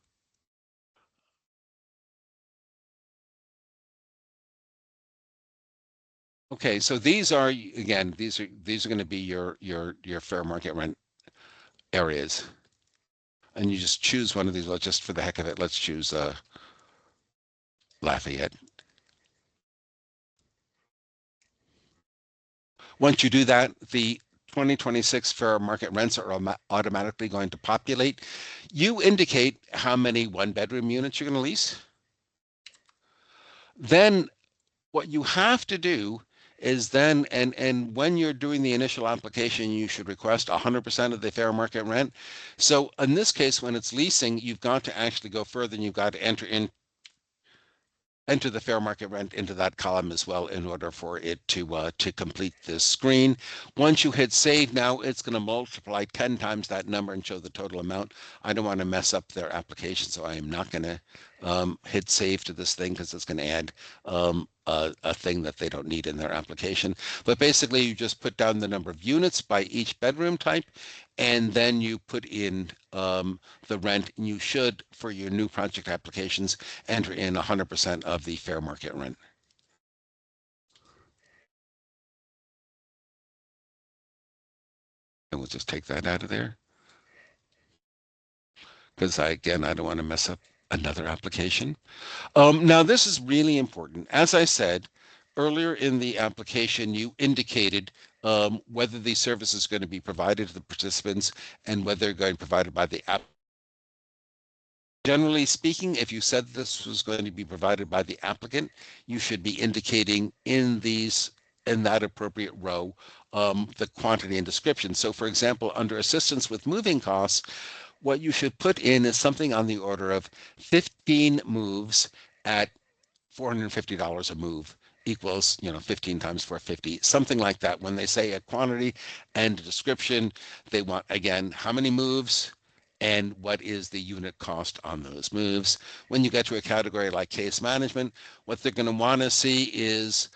okay. So these are, again, these are going to be your fair market rent areas, and you just choose one of these. Well, just for the heck of it, let's choose Lafayette. Once you do that, the 2026 fair market rents are automatically going to populate. You indicate how many one-bedroom units you're going to lease. Then what you have to do is then, and when you're doing the initial application, you should request 100% of the fair market rent. So in this case, when it's leasing, you've got to actually go further and you've got to enter the fair market rent into that column as well in order for it to complete this screen. Once you hit save, now it's going to multiply 10 times that number and show the total amount. I don't want to mess up their application, so I am not going to hit save to this thing because it's going to add a thing that they don't need in their application. But basically, you just put down the number of units by each bedroom type, and then you put in the rent, and you should, for your new project applications, enter in 100% of the fair market rent. And we'll just take that out of there because again, I don't want to mess up another application. Now, this is really important. As I said earlier in the application, you indicated whether the service is going to be provided to the participants and whether they're going to be provided by the app. Generally speaking, if you said this was going to be provided by the applicant, you should be indicating in that appropriate row the quantity and description. So for example, under assistance with moving costs, what you should put in is something on the order of 15 moves at $450 a move equals, 15 times 450, something like that. When they say a quantity and a description, they want, again, how many moves and what is the unit cost on those moves. When you get to a category like case management, what they're going to want to see is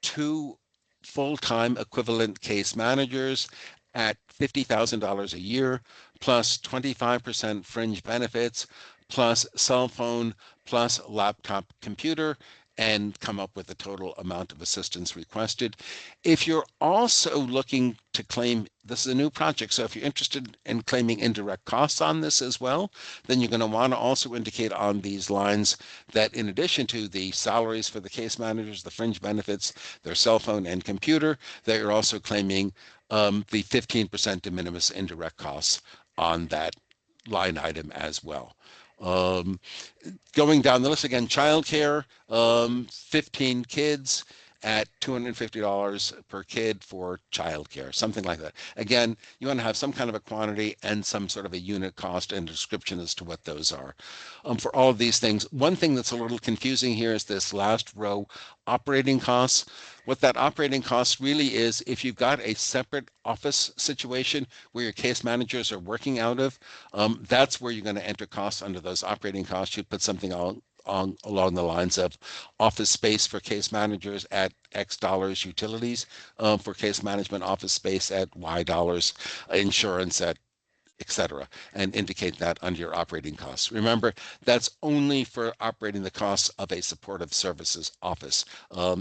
2 full-time equivalent case managers at $50,000 a year, plus 25% fringe benefits, plus cell phone, plus laptop computer, and come up with the total amount of assistance requested. If you're also looking to claim, this is a new project, so if you're interested in claiming indirect costs on this as well, then you're going to want to also indicate on these lines that in addition to the salaries for the case managers, the fringe benefits, their cell phone and computer, that you're also claiming the 15% de minimis indirect costs on that line item as well. Going down the list again, childcare, 15 kids at $250 per kid for childcare, something like that. Again, you want to have some kind of a quantity and some sort of a unit cost and description as to what those are. For all of these things, one thing that's a little confusing here is this last row, operating costs. What that operating cost really is, if you've got a separate office situation where your case managers are working out of, that's where you're going to enter costs under those operating costs. You put something along the lines of office space for case managers at X dollars, utilities for case management, office space at Y dollars, insurance at etc., and indicate that under your operating costs. Remember, that's only for operating the costs of a supportive services office.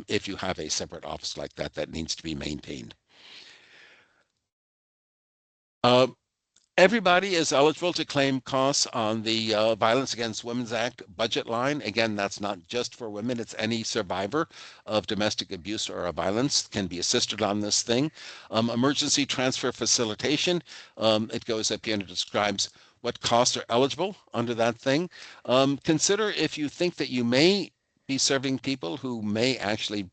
If you have a separate office like that, that needs to be maintained. Everybody is eligible to claim costs on the Violence Against Women's Act budget line. Again, that's not just for women, it's any survivor of domestic abuse or violence can be assisted on this thing. Emergency transfer facilitation, it goes up here and it describes what costs are eligible under that thing. Consider if you think that you may be serving people who may actually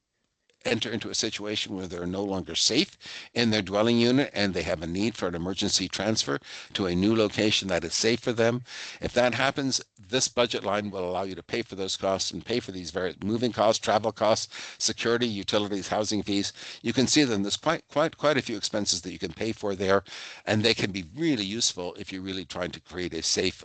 enter into a situation where they're no longer safe in their dwelling unit and they have a need for an emergency transfer to a new location that is safe for them. If that happens, this budget line will allow you to pay for those costs and pay for these various moving costs, travel costs, security, utilities, housing fees. You can see them. There's quite a few expenses that you can pay for there, and they can be really useful if you're really trying to create a safe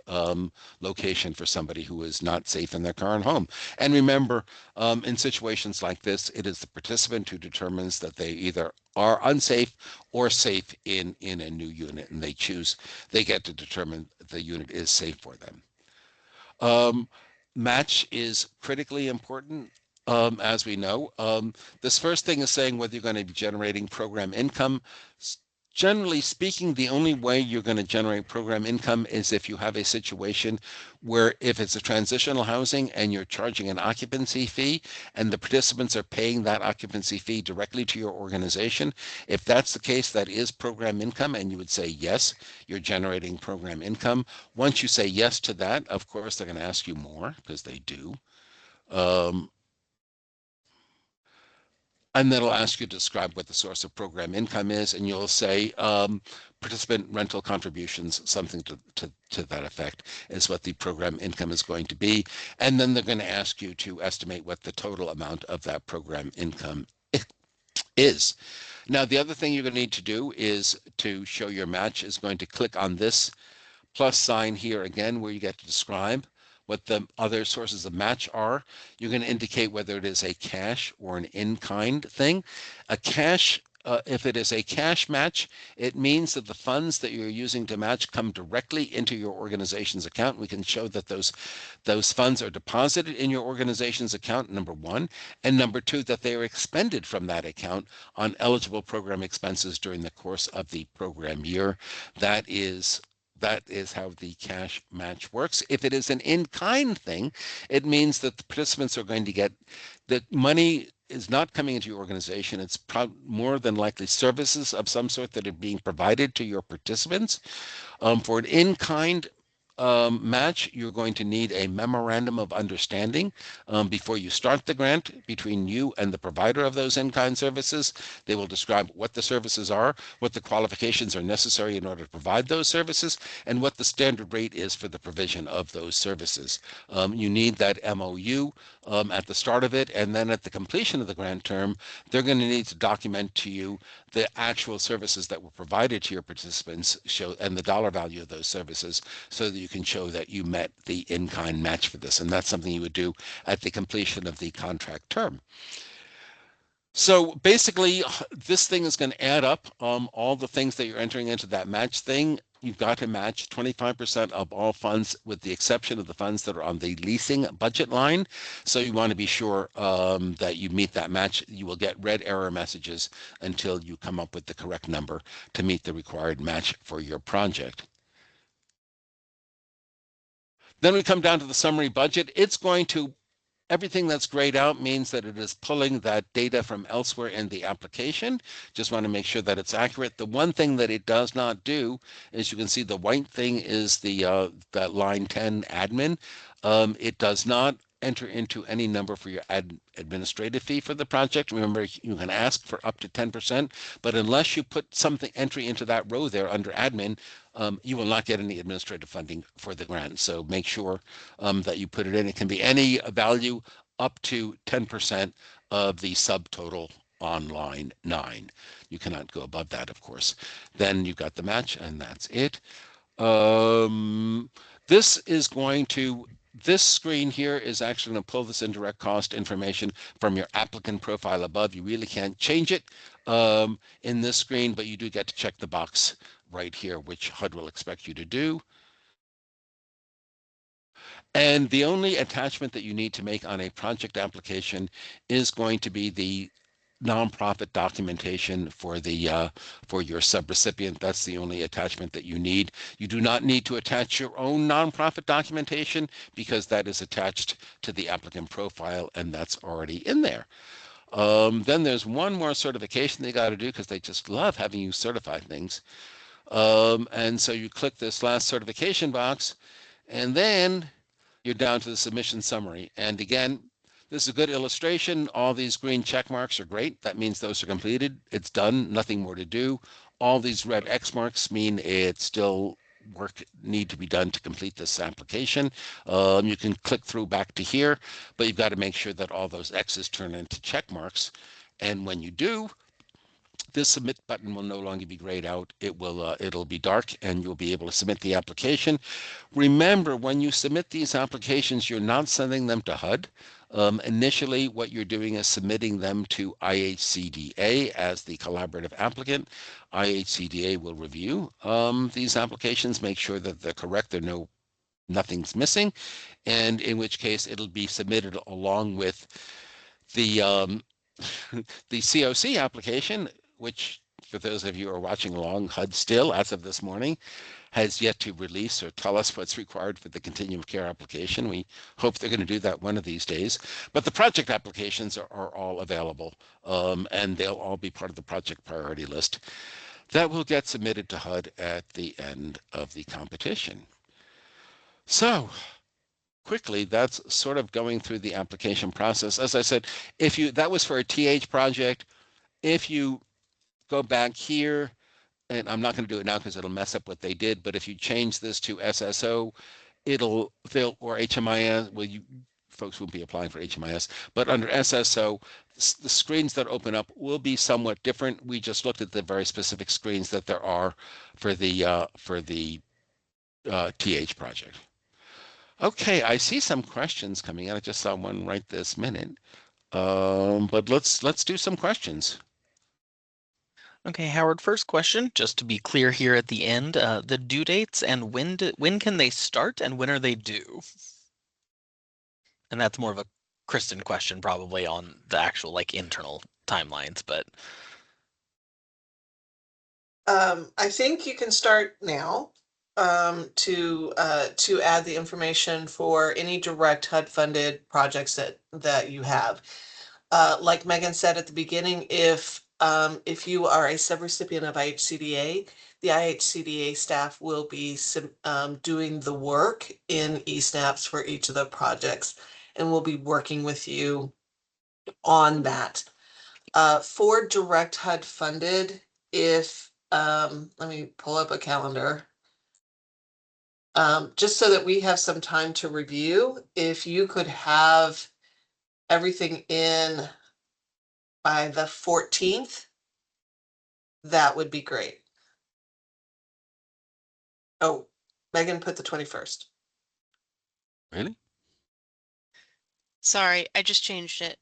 location for somebody who is not safe in their current home. And remember, in situations like this, it is the participant who determines that they either are unsafe or safe in a new unit, and they get to determine the unit is safe for them. Match is critically important, as we know. This first thing is saying whether you're going to be generating program income. Generally speaking, the only way you're going to generate program income is if you have a situation where if it's a transitional housing and you're charging an occupancy fee and the participants are paying that occupancy fee directly to your organization. If that's the case, that is program income, and you would say, yes, you're generating program income. Once you say yes to that, of course, they're going to ask you more because they do. And then it'll ask you to describe what the source of program income is, and you'll say participant rental contributions, something to that effect is what the program income is going to be. And then they're going to ask you to estimate what the total amount of that program income is. Now, the other thing you're going to need to do is to show your match is going to click on this plus sign here again where you get to describe what the other sources of match are. You're going to indicate whether it is a cash or an in-kind thing. A cash if it is a cash match, it means that the funds that you're using to match come directly into your organization's account. We can show that those funds are deposited in your organization's account, number one, and number two, that they are expended from that account on eligible program expenses during the course of the program year. That is how the cash match works. If it is an in-kind thing, it means that the participants are going to get the money is not coming into your organization. It's more than likely services of some sort that are being provided to your participants. For an in-kind match, you're going to need a memorandum of understanding before you start the grant between you and the provider of those in-kind services. They will describe what the services are, what the qualifications are necessary in order to provide those services, and what the standard rate is for the provision of those services. You need that MOU at the start of it, and then at the completion of the grant term, they're going to need to document to you the actual services that were provided to your participants and the dollar value of those services so that you can show that you met the in-kind match for this. And that's something you would do at the completion of the contract term. So basically, this thing is going to add up all the things that you're entering into that match thing. You've got to match 25% of all funds with the exception of the funds that are on the leasing budget line. So you want to be sure that you meet that match. You will get red error messages until you come up with the correct number to meet the required match for your project. Then we come down to the summary budget. It's going to Everything that's grayed out means that it is pulling that data from elsewhere in the application. Just want to make sure that it's accurate. The one thing that it does not do, as you can see, the white thing is that line 10 admin. It does not enter into any number for your administrative fee for the project. Remember, you can ask for up to 10%, but unless you put something entry into that row there under admin, you will not get any administrative funding for the grant. So make sure that you put it in. It can be any value up to 10% of the subtotal on line 9. You cannot go above that, of course. Then you've got the match, and that's it. This is going to This screen here is actually going to pull this indirect cost information from your applicant profile above. You really can't change it in this screen, but you do get to check the box right here, which HUD will expect you to do. And the only attachment that you need to make on a project application is going to be the nonprofit documentation for your subrecipient. That's the only attachment that you need. You do not need to attach your own nonprofit documentation because that is attached to the applicant profile and that's already in there. Then there's one more certification they got to do because they just love having you certify things. And so you click this last certification box and then you're down to the submission summary. And again, this is a good illustration. All these green check marks are great. That means those are completed. It's done, nothing more to do. All these red X marks mean it's still work need to be done to complete this application. You can click through back to here, but you've got to make sure that all those X's turn into check marks. And when you do, this submit button will no longer be grayed out. It'll be dark and you'll be able to submit the application. Remember, when you submit these applications, you're not sending them to HUD. Initially, what you're doing is submitting them to IHCDA as the collaborative applicant. IHCDA will review these applications, make sure that they're correct, nothing's missing, and in which case it'll be submitted along with the the COC application, which for those of you who are watching along, HUD still, as of this morning, has yet to release or tell us what's required for the continuum of care application. We hope they're going to do that one of these days. But the project applications are all available, and they'll all be part of the project priority list that will get submitted to HUD at the end of the competition. So quickly, that's sort of going through the application process. As I said, that was for a TH project. If you go back here, and I'm not going to do it now because it'll mess up what they did, but if you change this to SSO, or HMIS, well, you folks won't be applying for HMIS, but under SSO, the screens that open up will be somewhat different. We just looked at the very specific screens that there are for the TH project. Okay, I see some questions coming in. I just saw one right this minute. But let's do some questions. Okay, Howard, first question, just to be clear here at the end, the due dates and when can they start and when are they due? And that's more of a Kristen question probably on the actual like internal timelines, but I think you can start now to add the information for any direct HUD funded projects that you have. Like Megan said at the beginning, if you are a subrecipient of IHCDA, the IHCDA staff will be doing the work in ESNAPS for each of the projects, and we'll be working with you on that. For direct HUD funded, if let me pull up a calendar. Just so that we have some time to review, if you could have everything in by the 14th, that would be great. Oh, Megan put the 21st. Really? Sorry, I just changed it.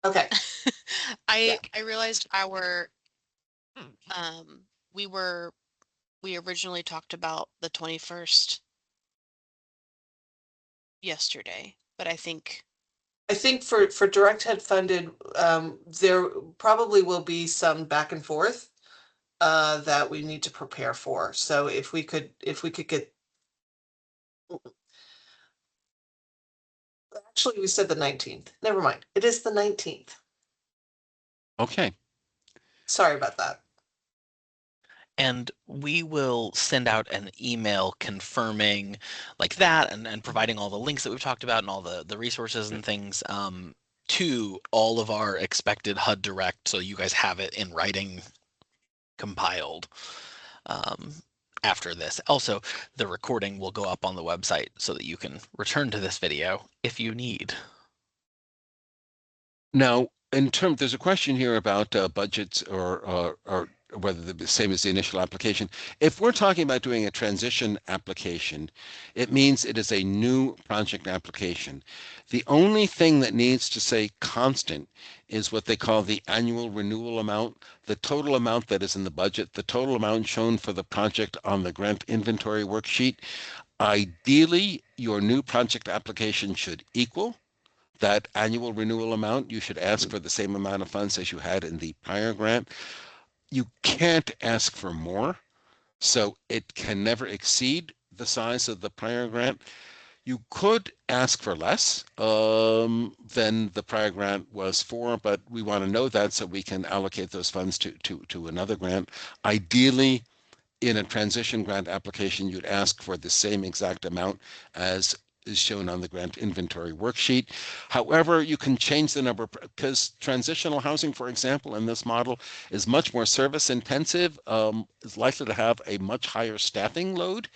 Okay, yeah. I realized um we were we originally talked about the 21st yesterday, but I think for direct HUD funded, there probably will be some back and forth that we need to prepare for. So if we could get, actually we said the 19th. Never mind. It is the 19th. Okay. Sorry about that. and we will send out an email confirming like that and providing all the links that we've talked about and all the resources and things to all of our expected HUD Direct so you guys have it in writing compiled um, after this. Also, the recording will go up on the website so that you can return to this video if you need. Now, there's a question here about budgets or whether they're the same as the initial application. If we're talking about doing a transition application, it means it is a new project application. The only thing that needs to say constant is what they call the annual renewal amount, the total amount that is in the budget, the total amount shown for the project on the grant inventory worksheet. Ideally, your new project application should equal that annual renewal amount. You should ask for the same amount of funds as you had in the prior grant. You can't ask for more, so it can never exceed the size of the prior grant. You could ask for less than the prior grant was for, but we want to know that so we can allocate those funds to another grant. Ideally, in a transition grant application, you'd ask for the same exact amount as is shown on the grant inventory worksheet. However, you can change the number because transitional housing, for example, in this model is much more service intensive, is likely to have a much higher staffing load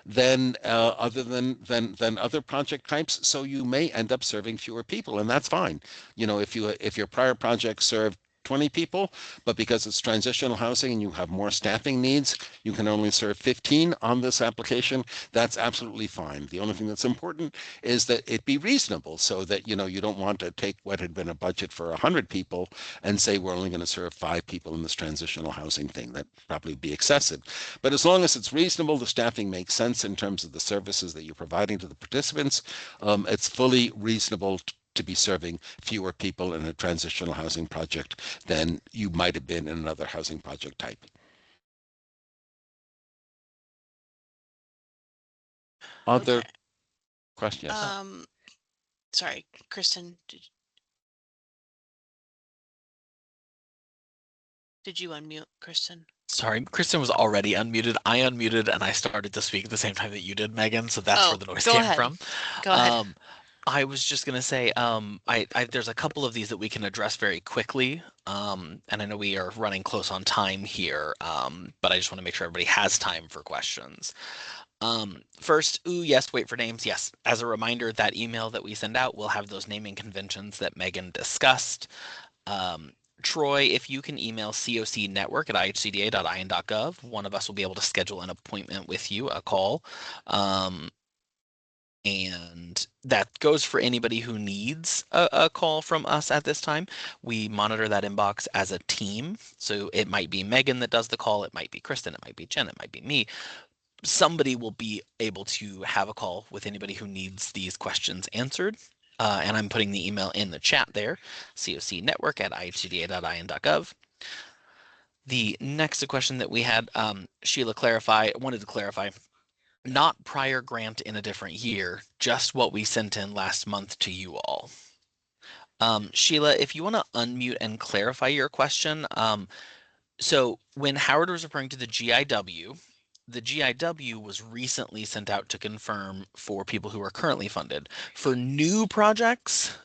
than than other project types. So you may end up serving fewer people, and that's fine. You know, if your prior project served 20 people, but because it's transitional housing and you have more staffing needs, you can only serve 15 on this application. That's absolutely fine. The only thing that's important is that it be reasonable so that, you know, you don't want to take what had been a budget for 100 people and say we're only going to serve 5 people in this transitional housing thing. That probably be excessive. But as long as it's reasonable, the staffing makes sense in terms of the services that you're providing to the participants, it's fully reasonable to be serving fewer people in a transitional housing project than you might have been in another housing project type. okay. Other questions? Um, Sorry, Kristen, did you unmute, Kristen? Sorry, Kristen was already unmuted. I unmuted and I started to speak at the same time that you did, Megan, so that's where Oh, the noise go came ahead. from. Go ahead. Um, I was just gonna say, there's a couple of these that we can address very quickly, and I know we are running close on time here, but I just want to make sure everybody has time for questions. First, ooh, yes, wait for names. Yes, as a reminder, that email that we send out will have those naming conventions that Megan discussed. Um, Troy, if you can email cocnetwork@ihcda.in.gov, one of us will be able to schedule an appointment with you, a call. Um, And that goes for anybody who needs a call from us at this time. We monitor that inbox as a team. So it might be Megan that does the call, it might be Kristen, it might be Jen, it might be me. Somebody will be able to have a call with anybody who needs these questions answered. And I'm putting the email in the chat there, cocnetwork@ihcda.in.gov. The next question that we had, Sheila wanted to clarify, not prior grant in a different year, just what we sent in last month to you all. Sheila, if you want to unmute and clarify your question. So when Howard was referring to the GIW was recently sent out to confirm for people who are currently funded. For new projects,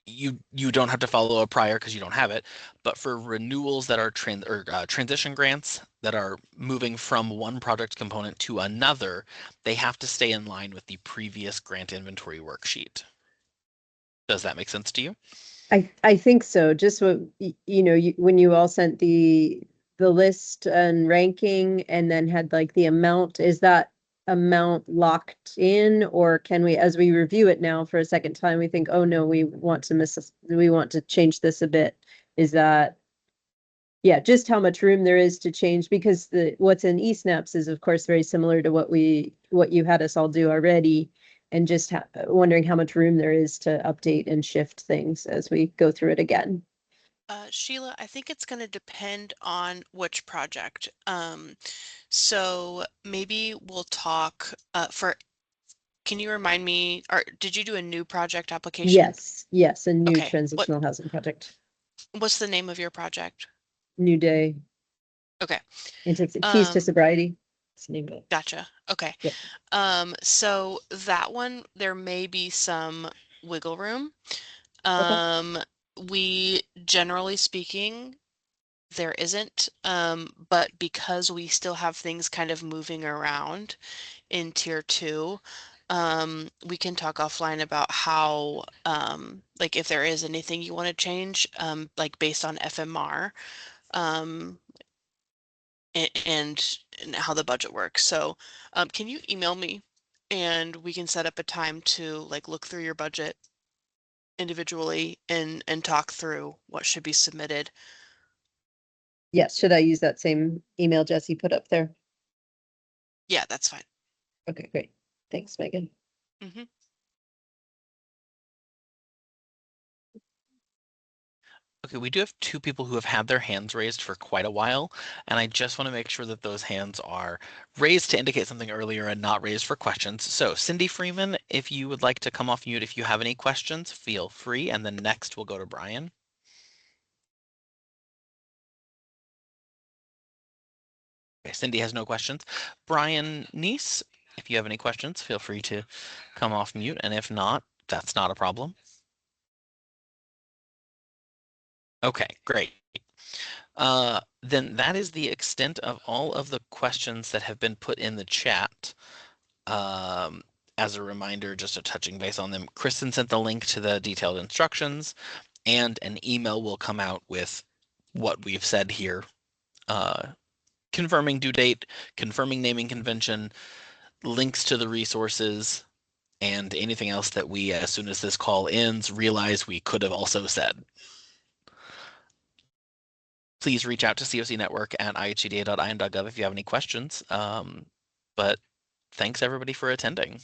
you don't have to follow a prior because you don't have it, but for renewals that are transition grants that are moving from one project component to another, they have to stay in line with the previous grant inventory worksheet. Does that make sense to you? I think so. Just what when you all sent the list and ranking and then had like the amount, is that amount locked in, or can we, as we review it now for a second time, we think, oh no, we want to change this a bit? Is that, yeah, just how much room there is to change, because what's in ESNAPS is of course very similar to what you had us all do already, and just wondering how much room there is to update and shift things as we go through it again. Sheila, I think it's going to depend on which project. So maybe we'll talk can you remind me, or did you do a new project application? Yes, a new Okay. transitional housing project. What's the name of your project? New Day. Okay. Keys to Sobriety. That's the name of it. Gotcha. Okay. Yep. So that one, there may be some wiggle room. Okay. We, generally speaking, there isn't, but because we still have things kind of moving around in tier 2, we can talk offline about how, like if there is anything you want to change, like based on FMR, and how the budget works. So, can you email me and we can set up a time to like look through your budget individually and talk through what should be submitted. Yes, should I use that same email Jesse put up there? Yeah, that's fine. Okay, great. Thanks, Megan. Mm-hmm. Okay, we do have two people who have had their hands raised for quite a while, and I just want to make sure that those hands are raised to indicate something earlier and not raised for questions. So Cindy Freeman, if you would like to come off mute, if you have any questions, feel free, and then next we'll go to Brian. Okay, Cindy has no questions. Brian Neese, if you have any questions, feel free to come off mute, and if not, that's not a problem. Okay, great. Then that is the extent of all of the questions that have been put in the chat. As a reminder, just a touching base on them, Kristen sent the link to the detailed instructions, and an email will come out with what we've said here, confirming due date, confirming naming convention, links to the resources, and anything else that we, as soon as this call ends, realize we could have also said. Please reach out to cocnetwork@ihcda.in.gov if you have any questions. But thanks everybody for attending.